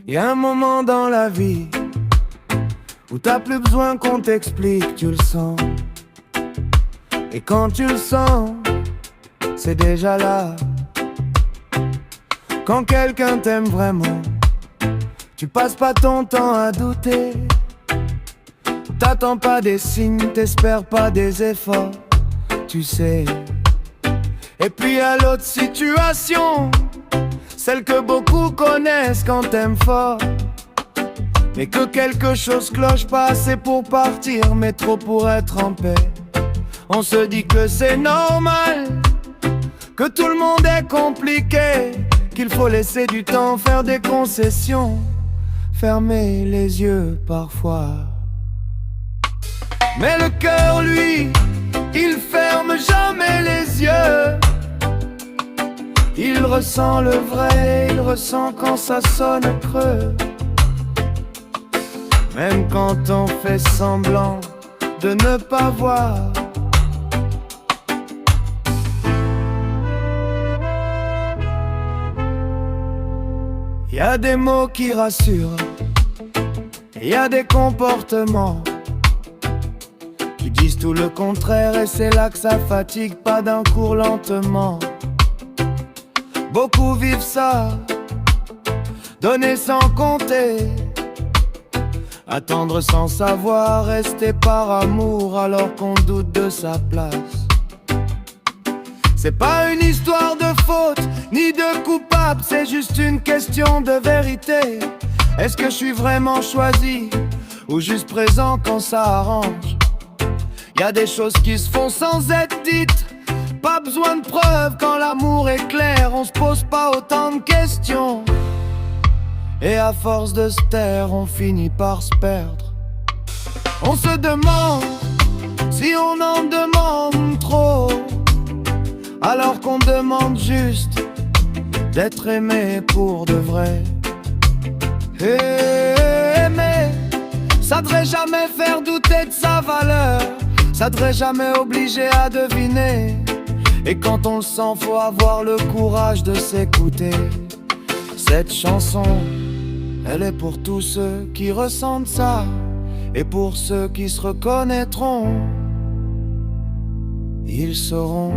Y a un moment dans la vie où t'as plus besoin qu'on t'explique, tu le sens. Et quand tu le sens, c'est déjà là. Quand quelqu'un t'aime vraiment, tu passes pas ton temps à douter. T'attends pas des signes, t'espères pas des efforts, tu sais. Et puis à l'autre situation, celle que beaucoup connaissent quand t'aimes fort, mais que quelque chose cloche, pas assez pour partir, mais trop pour être en paix. On se dit que c'est normal, que tout le monde est compliqué, qu'il faut laisser du temps, faire des concessions, fermer les yeux parfois. Mais le cœur, lui, il ferme jamais les yeux. Il ressent le vrai, il ressent quand ça sonne creux. Même quand on fait semblant de ne pas voir. Y a des mots qui rassurent, y a des comportements qui disent tout le contraire, et c'est là que ça fatigue, pas d'un cours, lentement. Beaucoup vivent ça, donner sans compter, attendre sans savoir, rester par amour alors qu'on doute de sa place. C'est pas une histoire de faute, ni de coupable, c'est juste une question de vérité. Est-ce que je suis vraiment choisi, ou juste présent quand ça arrange? Y a des choses qui se font sans être dites, pas besoin de preuves quand l'amour est clair. On se pose pas autant de questions, et à force de se taire, on finit par se perdre. On se demande si on en demande trop, alors qu'on demande juste d'être aimé pour de vrai. Aimer, ça devrait jamais faire douter de sa valeur, ça devrait jamais obliger à deviner. Et quand on le sent, faut avoir le courage de s'écouter. Cette chanson, elle est pour tous ceux qui ressentent ça, et pour ceux qui se reconnaîtront, ils sauront.